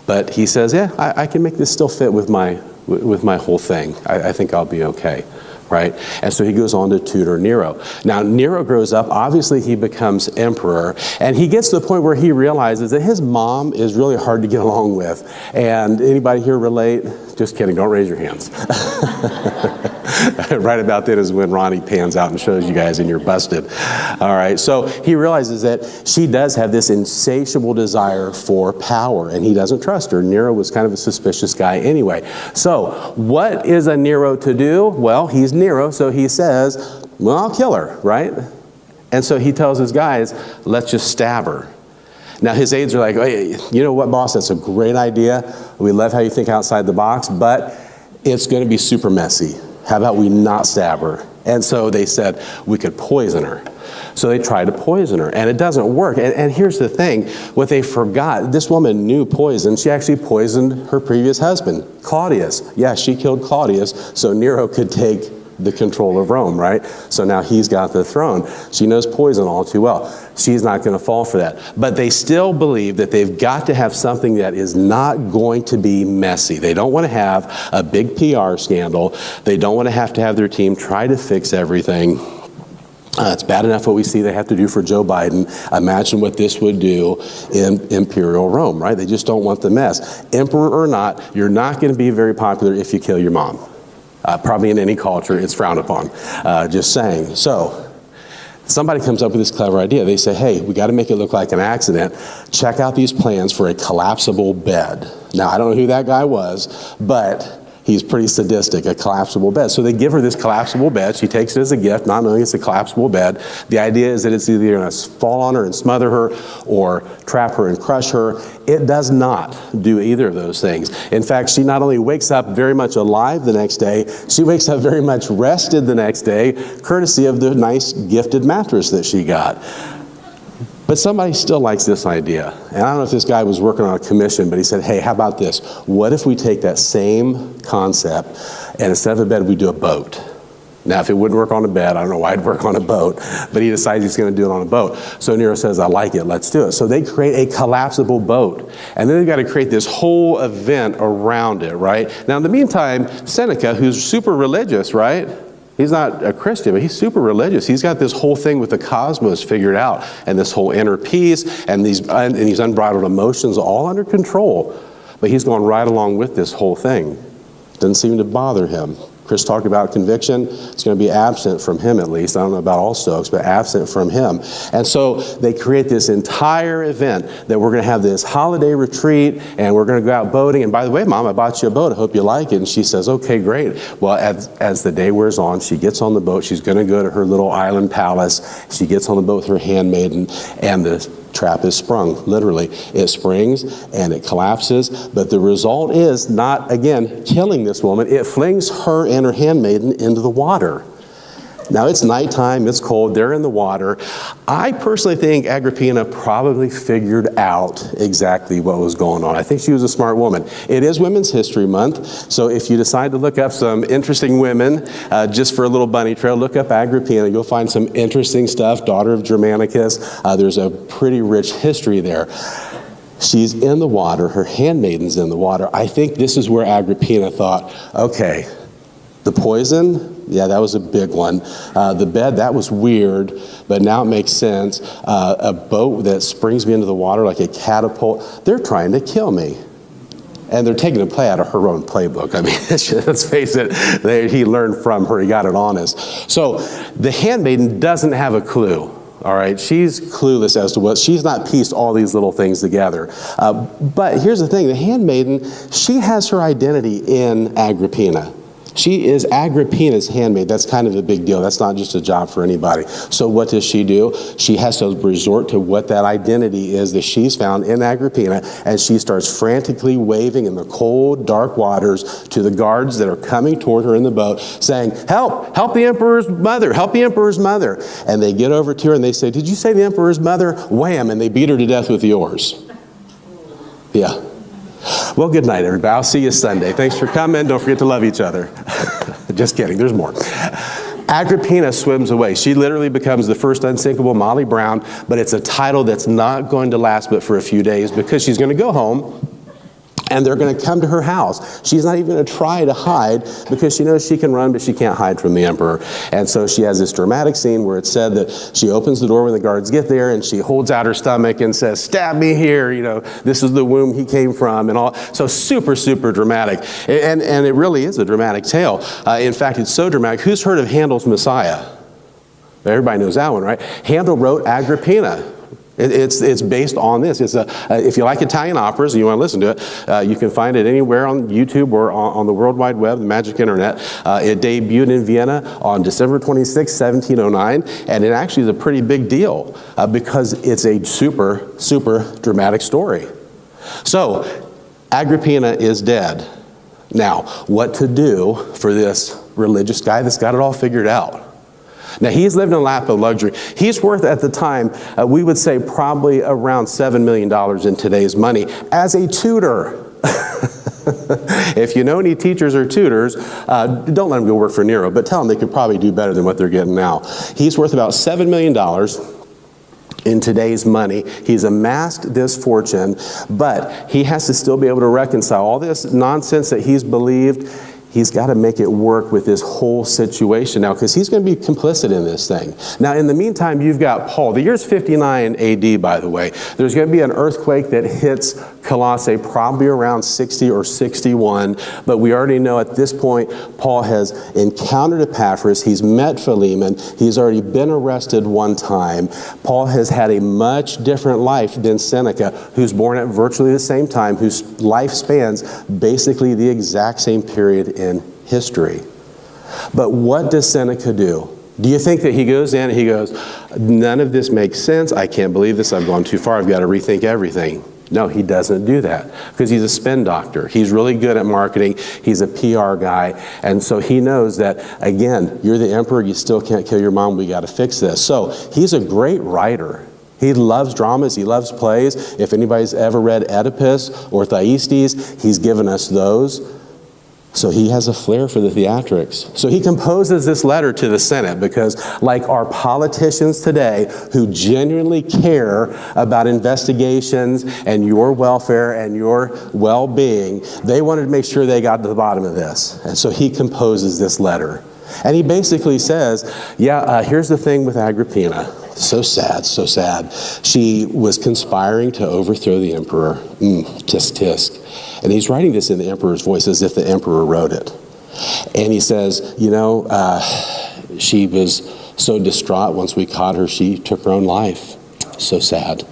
But he says, yeah, I can make this still fit with my whole thing. I think I'll be okay. Right? And so he goes on to tutor Nero. Now, Nero grows up. Obviously, he becomes emperor. And he gets to the point where he realizes that his mom is really hard to get along with. And anybody here relate? Just kidding. Don't raise your hands. Right about then is when Ronnie pans out and shows you guys and you're busted. All right. So he realizes that she does have this insatiable desire for power, and he doesn't trust her. Nero was kind of a suspicious guy anyway. So what is a Nero to do? Well, he's Nero, so he says, well, I'll kill her, right? And so he tells his guys, let's just stab her. Now, his aides are like, hey, you know what, boss? That's a great idea. We love how you think outside the box, but it's going to be super messy. How about we not stab her? And so they said, we could poison her. So they tried to poison her, and it doesn't work. And here's the thing. What they forgot, this woman knew poison. She actually poisoned her previous husband, Claudius. Yeah, she killed Claudius so Nero could take the control of Rome, right? So now he's got the throne. She knows poison all too well. She's not going to fall for that. But they still believe that they've got to have something that is not going to be messy. They don't want to have a big PR scandal. They don't want to have their team try to fix everything. It's bad enough what we see they have to do for Joe Biden. Imagine what this would do in Imperial Rome, right? They just don't want the mess. Emperor or not, you're not going to be very popular if you kill your mom. Probably in any culture, it's frowned upon. Just saying. So somebody comes up with this clever idea. They say, hey, we got to make it look like an accident. Check out these plans for a collapsible bed. Now, I don't know who that guy was, but he's pretty sadistic, a collapsible bed. So they give her this collapsible bed. She takes it as a gift, not knowing it's a collapsible bed. The idea is that it's either going to fall on her and smother her or trap her and crush her. It does not do either of those things. In fact, she not only wakes up very much alive the next day, she wakes up very much rested the next day, courtesy of the nice gifted mattress that she got. But somebody still likes this idea. And I don't know if this guy was working on a commission, but he said, hey, how about this? What if we take that same concept and instead of a bed, we do a boat? Now, if it wouldn't work on a bed, I don't know why it'd work on a boat, but he decides he's going to do it on a boat. So Nero says, I like it, let's do it. So they create a collapsible boat. And then they've got to create this whole event around it, right? Now, in the meantime, Seneca, who's super religious, right? He's not a Christian, but he's super religious. He's got this whole thing with the cosmos figured out, and this whole inner peace, and these unbridled emotions all under control. But he's going right along with this whole thing. Doesn't seem to bother him. Chris talked about conviction. It's going to be absent from him, at least. I don't know about all Stokes, but absent from him. And so they create this entire event that we're going to have this holiday retreat, and we're going to go out boating. And by the way, Mom, I bought you a boat. I hope you like it. And she says, okay, great. Well, as the day wears on, she gets on the boat. She's going to go to her little island palace. She gets on the boat with her handmaiden, and the trap is sprung, literally. It springs and it collapses, but the result is not, again, killing this woman. It flings her and her handmaiden into the water. Now, it's nighttime, it's cold, they're in the water. I personally think Agrippina probably figured out exactly what was going on. I think she was a smart woman. It is Women's History Month, so if you decide to look up some interesting women, just for a little bunny trail, look up Agrippina. You'll find some interesting stuff, daughter of Germanicus. There's a pretty rich history there. She's in the water, her handmaiden's in the water. I think this is where Agrippina thought, okay, the poison, yeah, that was a big one. The bed, that was weird, but now it makes sense. A boat that springs me into the water like a catapult, they're trying to kill me. And they're taking a play out of her own playbook. I mean, let's face it, he learned from her, he got it honest. So the handmaiden doesn't have a clue. All right, she's clueless as to what, she's not pieced all these little things together. But here's the thing, the handmaiden, she has her identity in Agrippina. She is Agrippina's handmaid. That's kind of a big deal. That's not just a job for anybody. So what does she do? She has to resort to what that identity is that she's found in Agrippina, and she starts frantically waving in the cold, dark waters to the guards that are coming toward her in the boat, saying, help, help the emperor's mother, help the emperor's mother. And they get over to her and they say, did you say the emperor's mother? Wham, and they beat her to death with the oars. Yeah. Well, good night, everybody. I'll see you Sunday. Thanks for coming. Don't forget to love each other. Just kidding. There's more. Agrippina swims away. She literally becomes the first unsinkable Molly Brown, but it's a title that's not going to last but for a few days because she's going to go home and they're going to come to her house. She's not even going to try to hide because she knows she can run, but she can't hide from the emperor. And so she has this dramatic scene where it's said that she opens the door when the guards get there and she holds out her stomach and says, stab me here, you know, this is the womb he came from and all. So super, super dramatic. And it really is a dramatic tale. In fact, it's so dramatic. Who's heard of Handel's Messiah? Everybody knows that one, right? Handel wrote Agrippina. It's based on this. It's if you like Italian operas and you want to listen to it, you can find it anywhere on YouTube or on the World Wide Web, the magic internet. It debuted in Vienna on December 26, 1709, and it actually is a pretty big deal because it's a super, super dramatic story. So, Agrippina is dead. Now, what to do for this religious guy that's got it all figured out? Now, he's lived in a lap of luxury. He's worth, at the time, we would say probably around $7 million in today's money as a tutor. If you know any teachers or tutors, don't let them go work for Nero, but tell them they could probably do better than what they're getting now. He's worth about $7 million in today's money. He's amassed this fortune, but he has to still be able to reconcile all this nonsense that he's believed. He's got to make it work with this whole situation now because he's going to be complicit in this thing. Now, in the meantime, you've got Paul. The year's 59 AD, by the way. There's going to be an earthquake that hits Colossae probably around 60 or 61, but we already know at this point Paul has encountered Epaphras. He's met Philemon. He's already been arrested one time. Paul has had a much different life than Seneca, who's born at virtually the same time, whose life spans basically the exact same period in history. But what does Seneca do? Do you think that he goes in and he goes, none of this makes sense, I can't believe this, I've gone too far, I've got to rethink everything? No, he doesn't do that because he's a spin doctor. He's really good at marketing. He's a PR guy. And so he knows that, again, you're the emperor, you still can't kill your mom, we got to fix this. So he's a great writer. He loves dramas, he loves plays. If anybody's ever read Oedipus or Thyestes, he's given us those. So he has a flair for the theatrics. So he composes this letter to the Senate because, like our politicians today who genuinely care about investigations and your welfare and your well-being, they wanted to make sure they got to the bottom of this. And so he composes this letter. And he basically says, here's the thing with Agrippina. So sad, so sad. She was conspiring to overthrow the emperor. Tisk, tisk. And he's writing this in the emperor's voice as if the emperor wrote it. And he says, she was so distraught once we caught her, she took her own life. So sad.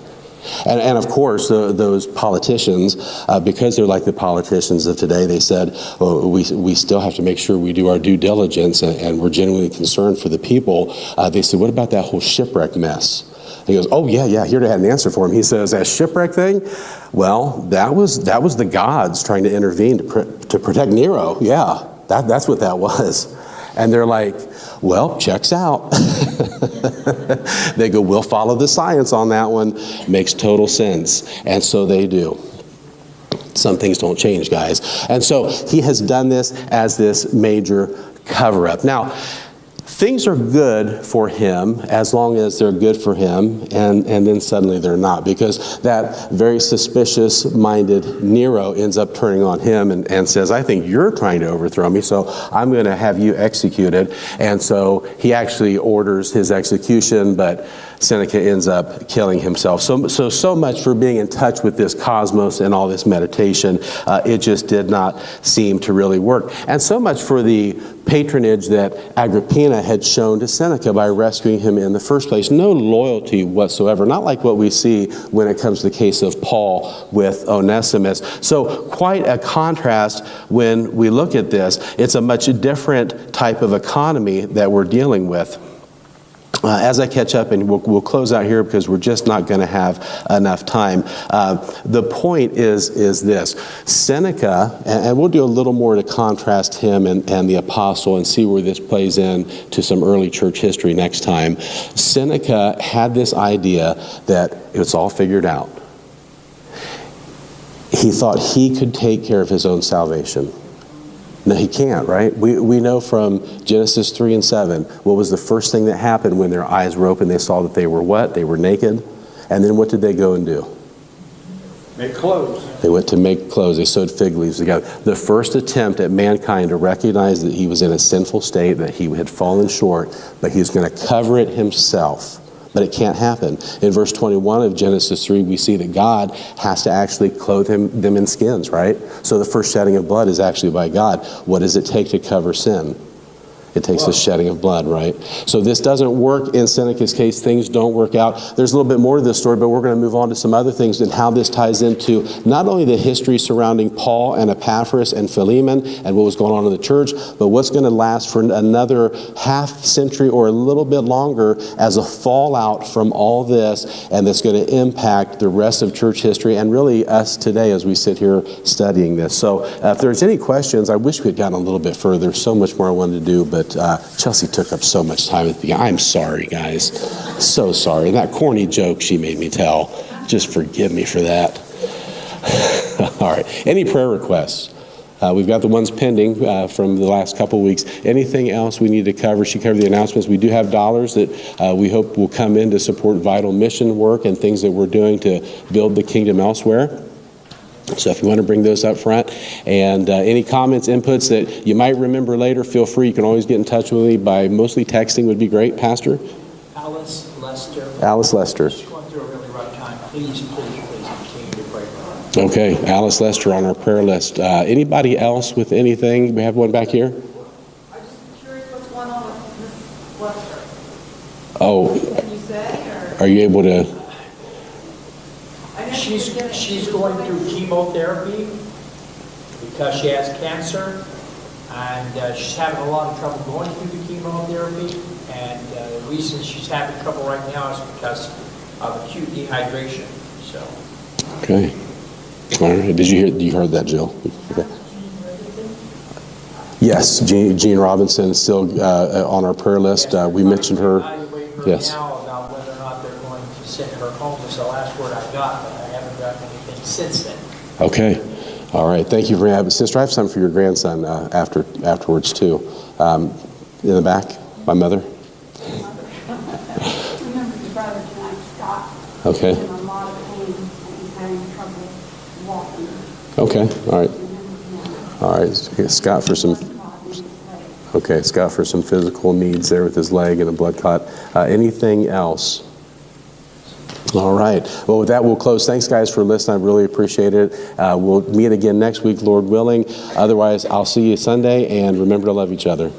And of course, those politicians, because they're like the politicians of today, they said, we still have to make sure we do our due diligence, and we're genuinely concerned for the people. They said, what about that whole shipwreck mess? He goes, oh, yeah, here to have an answer for him. He says, that shipwreck thing, well, that was the gods trying to intervene to protect Nero. Yeah, that's what that was. And they're like, well, checks out. They go, we'll follow the science on that one. Makes total sense. And so they do. Some things don't change, guys. And so he has done this as this major cover-up. Now, things are good for him as long as they're good for him, and then suddenly they're not, because that very suspicious-minded Nero ends up turning on him and says, I think you're trying to overthrow me, so I'm going to have you executed. And so he actually orders his execution, but Seneca ends up killing himself. So much for being in touch with this cosmos and all this meditation. It just did not seem to really work. And so much for the patronage that Agrippina had shown to Seneca by rescuing him in the first place. No loyalty whatsoever, not like what we see when it comes to the case of Paul with Onesimus. So quite a contrast when we look at this. It's a much different type of economy that we're dealing with. As I catch up, and we'll close out here because we're just not going to have enough time. The point is this. Seneca, and we'll do a little more to contrast him and the apostle and see where this plays in to some early church history next time. Seneca had this idea that it's all figured out. He thought he could take care of his own salvation. No, he can't, right? We know from Genesis 3 and 7, what was the first thing that happened when their eyes were open? They saw that they were what? They were naked. And then what did they go and do? Make clothes. They went to make clothes. They sewed fig leaves together. The first attempt at mankind to recognize that he was in a sinful state, that he had fallen short, but he was going to cover it himself. But it can't happen. In verse 21 of Genesis 3, we see that God has to actually clothe them in skins, right? So the first shedding of blood is actually by God. What does it take to cover sin? It takes the shedding of blood, right? So this doesn't work in Seneca's case. Things don't work out. There's a little bit more to this story, but we're going to move on to some other things and how this ties into not only the history surrounding Paul and Epaphras and Philemon and what was going on in the church, but what's going to last for another half century or a little bit longer as a fallout from all this, and that's going to impact the rest of church history and really us today as we sit here studying this. So if there's any questions, I wish we had gotten a little bit further. There's so much more I wanted to do, but Chelsea took up so much time at the beginning. I'm sorry, guys. So sorry. And that corny joke she made me tell, just forgive me for that. All right. Any prayer requests? We've got the ones pending from the last couple weeks. Anything else we need to cover? She covered the announcements. We do have dollars that we hope will come in to support vital mission work and things that we're doing to build the kingdom elsewhere. So if you want to bring those up front, and any comments, inputs that you might remember later, feel free. You can always get in touch with me by mostly texting would be great. Pastor? Alice Lester. Alice Lester. She's going through a really rough time. Please continue to pray for her. Okay, Alice Lester on our prayer list. Anybody else with anything? We have one back here. I'm just curious what's going on with Miss Lester. Oh, Can you say, or? are you able to? She's going through chemotherapy because she has cancer, and she's having a lot of trouble going through the chemotherapy. And the reason she's having trouble right now is because of acute dehydration. So. Okay. All right. Did you heard that, Jill? Okay. Yes, Jean Robinson is still on our prayer list. We mentioned her. Yes. Now about whether or not they're going to send her home was the last word I got, but I haven't gotten anything since then. Okay. All right. Thank you for that. Sister, I have something for your grandson afterwards, too. In the back, my mother. Remember your brother tonight, Scott. Okay. He's in a lot of pain, and he's having trouble walking. Okay. All right. All right. Scott for some. Okay, Scott for some physical needs there with his leg and a blood clot. Anything else? All right. Well, with that, we'll close. Thanks, guys, for listening. I really appreciate it. We'll meet again next week, Lord willing. Otherwise, I'll see you Sunday, and remember to love each other.